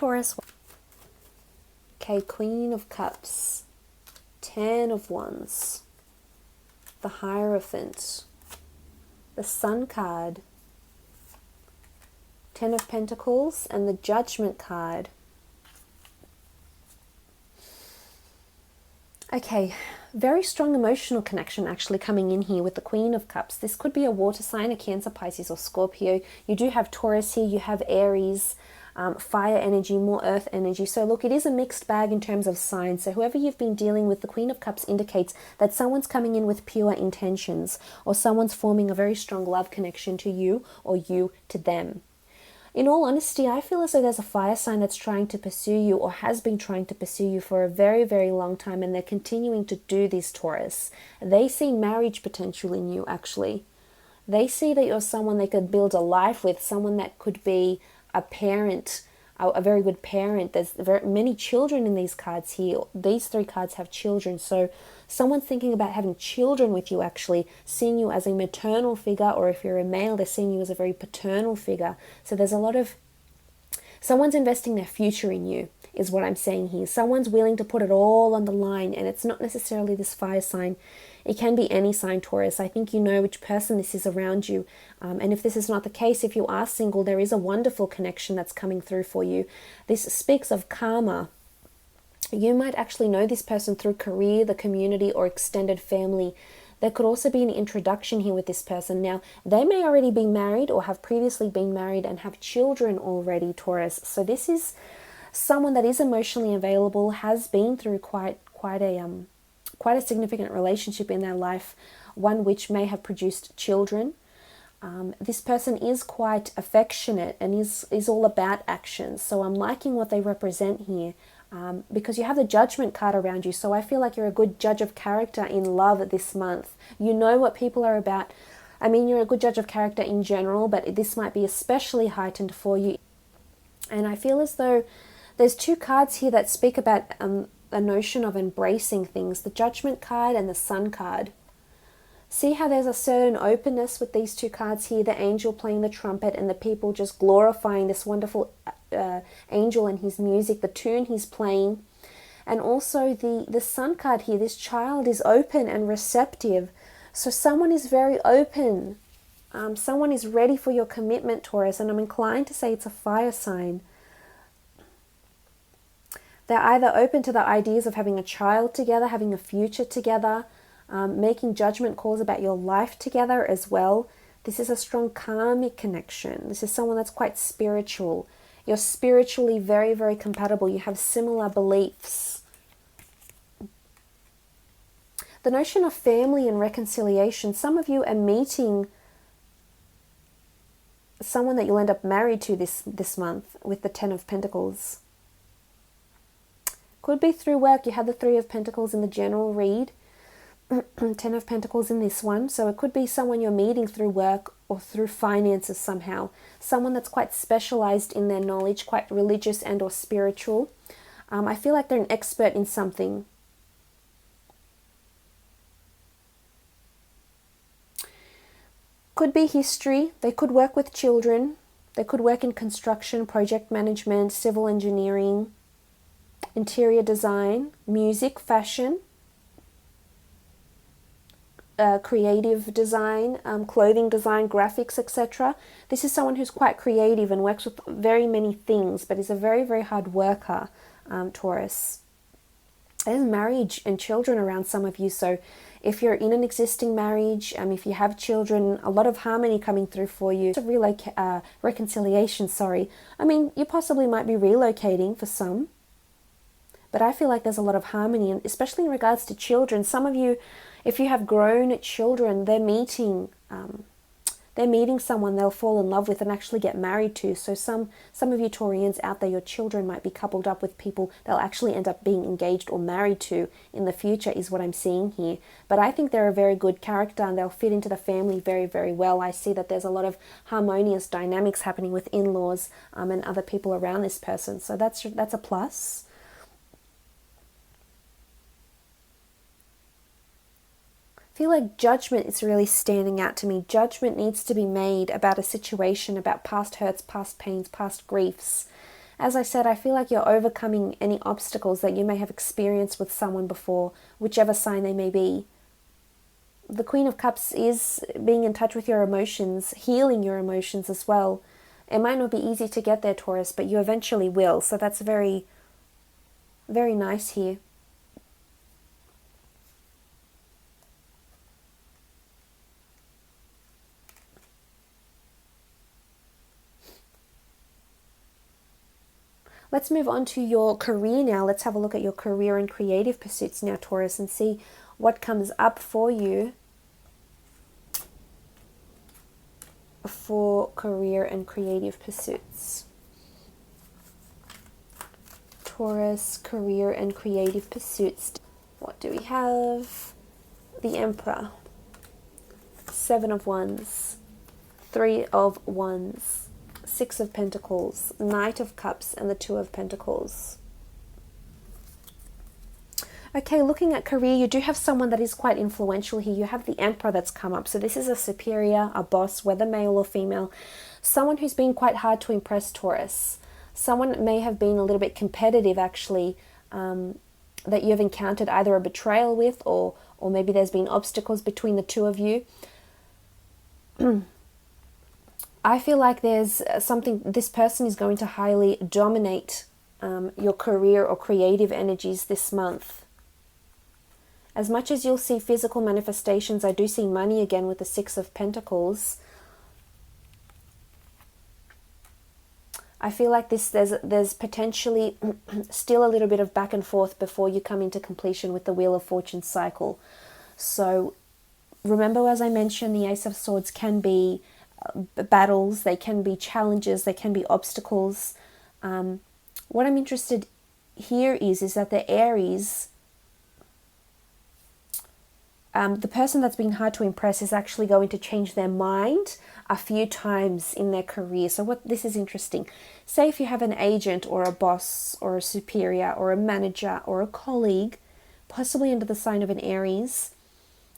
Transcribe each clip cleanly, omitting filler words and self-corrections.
Taurus. Okay, Queen of Cups, 10 of Wands, the Hierophant, the Sun card, 10 of Pentacles, and the Judgment card. Okay, very strong emotional connection actually coming in here with the Queen of Cups. This could be a water sign, a Cancer, Pisces, or Scorpio. You do have Taurus here, you have Aries, fire energy, more earth energy. So look, it is a mixed bag in terms of signs. So whoever you've been dealing with, the Queen of Cups indicates that someone's coming in with pure intentions, or someone's forming a very strong love connection to you, or you to them. In all honesty, I feel as though there's a fire sign that's trying to pursue you, or has been trying to pursue you for a very, very long time, and they're continuing to do this, Taurus. They see marriage potential in you, actually. They see that you're someone they could build a life with, someone that could be a parent, a very good parent. There's very many children in these cards here. These 3 cards have children, so someone's thinking about having children with you, actually, seeing you as a maternal figure, or if you're a male, they're seeing you as a very paternal figure. So there's a lot of, someone's investing their future in you, is what I'm saying here. Someone's willing to put it all on the line, and it's not necessarily this fire sign. It can be any sign, Taurus. I think you know which person this is around you. And if this is not the case, if you are single, there is a wonderful connection that's coming through for you. This speaks of karma. You might actually know this person through career, the community, or extended family. There could also be an introduction here with this person. Now, they may already be married or have previously been married and have children already, Taurus. So this is someone that is emotionally available, has been through quite a significant relationship in their life, one which may have produced children. This person is quite affectionate and is all about action. So I'm liking what they represent here, because you have the Judgment card around you. So I feel like you're a good judge of character in love this month. You know what people are about. I mean, you're a good judge of character in general, but this might be especially heightened for you. And I feel as though there's 2 cards here that speak about a notion of embracing things, the Judgment card and the Sun card. See how there's a certain openness with these 2 cards here, the angel playing the trumpet and the people just glorifying this wonderful angel and his music, the tune he's playing. And also the Sun card here, this child is open and receptive. So someone is very open. Someone is ready for your commitment, Taurus, and I'm inclined to say it's a fire sign. They're either open to the ideas of having a child together, having a future together, making judgment calls about your life together as well. This is a strong karmic connection. This is someone that's quite spiritual. You're spiritually very, very compatible. You have similar beliefs. The notion of family and reconciliation. Some of you are meeting someone that you'll end up married to this month with the 10 of Pentacles. Could be through work. You had the 3 of Pentacles in the general read, 10 of Pentacles in this one. So it could be someone you're meeting through work or through finances somehow. Someone that's quite specialized in their knowledge, quite religious and or spiritual. I feel like they're an expert in something. Could be history. They could work with children. They could work in construction, project management, civil engineering, interior design, music, fashion, creative design, clothing design, graphics, etc. This is someone who's quite creative and works with very many things, but is a very, very hard worker, Taurus. There's marriage and children around some of you, so if you're in an existing marriage, if you have children, a lot of harmony coming through for you. Reconciliation, sorry. I mean, you possibly might be relocating for some, but I feel like there's a lot of harmony, and especially in regards to children. Some of you, if you have grown children, they're meeting someone they'll fall in love with and actually get married to. So some of you Taurians out there, your children might be coupled up with people they'll actually end up being engaged or married to in the future, is what I'm seeing here. But I think they're a very good character and they'll fit into the family very, very well. I see that there's a lot of harmonious dynamics happening with in-laws and other people around this person. So that's a plus. I feel like judgment is really standing out to me. Judgment needs to be made about a situation, about past hurts, past pains, past griefs. As I said, I feel like you're overcoming any obstacles that you may have experienced with someone before, whichever sign they may be. The Queen of Cups is being in touch with your emotions, healing your emotions as well. It might not be easy to get there, Taurus, but you eventually will. So that's very, very nice here. Let's move on to your career now. Let's have a look at your career and creative pursuits now, Taurus, and see what comes up for you for career and creative pursuits. Taurus, career and creative pursuits. What do we have? The Emperor, 7 of Wands, 3 of Wands, 6 of Pentacles, Knight of Cups, and the 2 of Pentacles. Okay, looking at career, you do have someone that is quite influential here. You have the Emperor that's come up. So this is a superior, a boss, whether male or female. Someone who's been quite hard to impress, Taurus. Someone may have been a little bit competitive, actually, that you've encountered either a betrayal with, or maybe there's been obstacles between the two of you. I feel like there's something, this person is going to highly dominate your career or creative energies this month. As much as you'll see physical manifestations, I do see money again with the 6 of Pentacles. I feel like there's potentially still a little bit of back and forth before you come into completion with the Wheel of Fortune cycle. So remember, as I mentioned, the Ace of Swords can be battles, they can be challenges, they can be obstacles. What I'm interested here is that the Aries, the person that's been hard to impress is actually going to change their mind a few times in their career. So this is interesting. Say if you have an agent or a boss or a superior or a manager or a colleague, possibly under the sign of an Aries,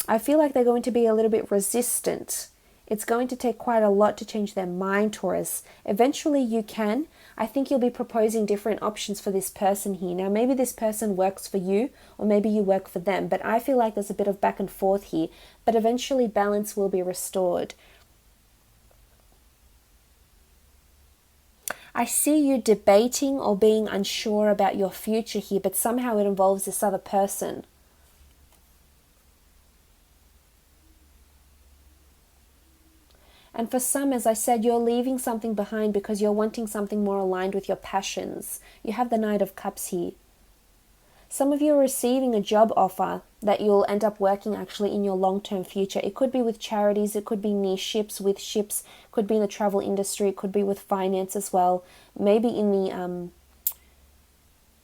I feel like they're going to be a little bit resistant. It's going to take quite a lot to change their mind, Taurus. Eventually you can. I think you'll be proposing different options for this person here. Now, maybe this person works for you, or maybe you work for them, but I feel like there's a bit of back and forth here, but eventually balance will be restored. I see you debating or being unsure about your future here, but somehow it involves this other person. And for some, as I said, you're leaving something behind because you're wanting something more aligned with your passions. You have the Knight of Cups here. Some of you are receiving a job offer that you'll end up working actually in your long-term future. It could be with charities, it could be near ships, with ships, it could be in the travel industry, it could be with finance as well, maybe in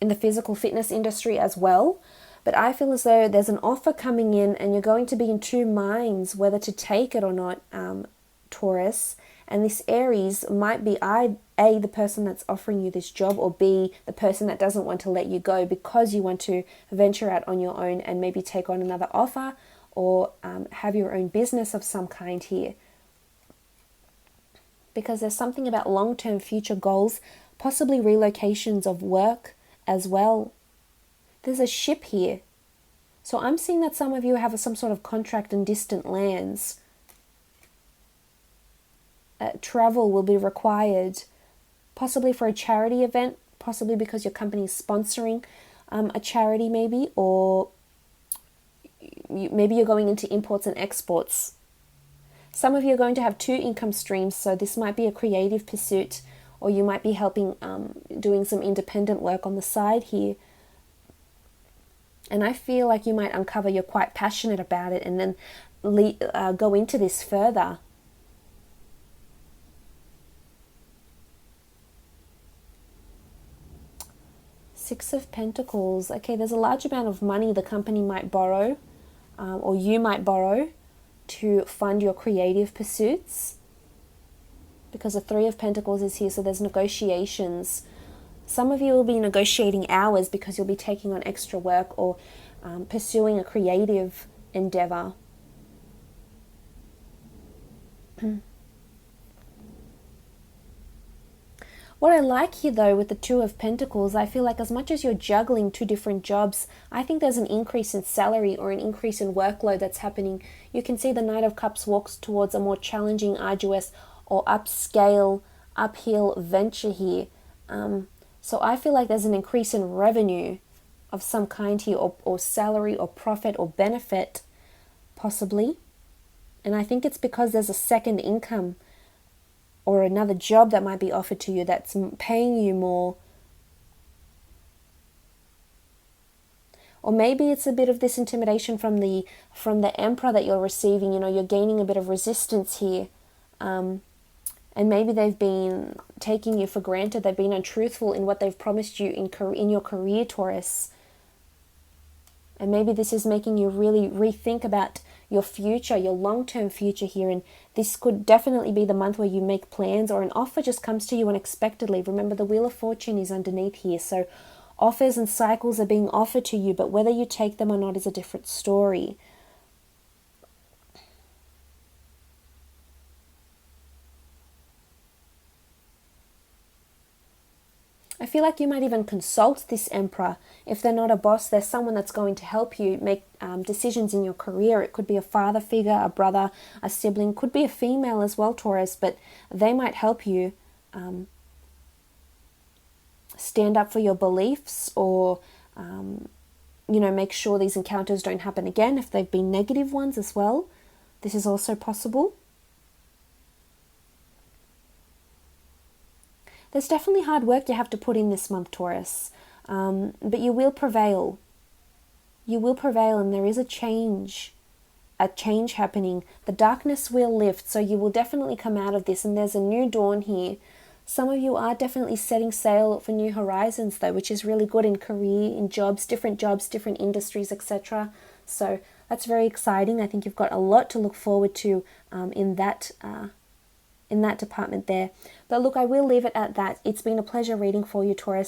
the physical fitness industry as well. But I feel as though there's an offer coming in and you're going to be in two minds whether to take it or not, Taurus. And this Aries might be A, the person that's offering you this job, or B, the person that doesn't want to let you go because you want to venture out on your own and maybe take on another offer, or have your own business of some kind here. Because there's something about long-term future goals, possibly relocations of work as well. There's a ship here. So I'm seeing that some of you have some sort of contract in distant lands. Travel will be required, possibly for a charity event, possibly because your company is sponsoring a charity maybe, or maybe you're going into imports and exports. Some of you are going to have two income streams, so this might be a creative pursuit, or you might be helping, doing some independent work on the side here. And I feel like you might uncover you're quite passionate about it and then go into this further. Six of Pentacles. Okay, there's a large amount of money the company might borrow, or you might borrow, to fund your creative pursuits. Because the Three of Pentacles is here, so there's negotiations. Some of you will be negotiating hours because you'll be taking on extra work or pursuing a creative endeavor. What I like here though with the Two of Pentacles, I feel like as much as you're juggling two different jobs, I think there's an increase in salary or an increase in workload that's happening. You can see the Knight of Cups walks towards a more challenging, arduous or upscale, uphill venture here. So I feel like there's an increase in revenue of some kind here, or salary or profit or benefit possibly. And I think it's because there's a second income or another job that might be offered to you that's paying you more. Or maybe it's a bit of this intimidation from the Emperor that you're receiving. You know, you're gaining a bit of resistance here. And maybe they've been taking you for granted. They've been untruthful in what they've promised you in your career, Taurus. And maybe this is making you really rethink about your future, your long-term future here. And this could definitely be the month where you make plans or an offer just comes to you unexpectedly. Remember, the Wheel of Fortune is underneath here. So offers and cycles are being offered to you, but whether you take them or not is a different story. I feel like you might even consult this Emperor. If they're not a boss, there's someone that's going to help you make decisions in your career. It could be a father figure, a brother, a sibling, could be a female as well, Taurus, but they might help you stand up for your beliefs, or make sure these encounters don't happen again if they've been negative ones as well. This is also possible. There's definitely hard work you have to put in this month, Taurus, but you will prevail. You will prevail, and there is a change happening. The darkness will lift, so you will definitely come out of this, and there's a new dawn here. Some of you are definitely setting sail for new horizons, though, which is really good in career, in jobs, different industries, etc. So that's very exciting. I think you've got a lot to look forward to in that department there. But look, I will leave it at that. It's been a pleasure reading for you, Taurus.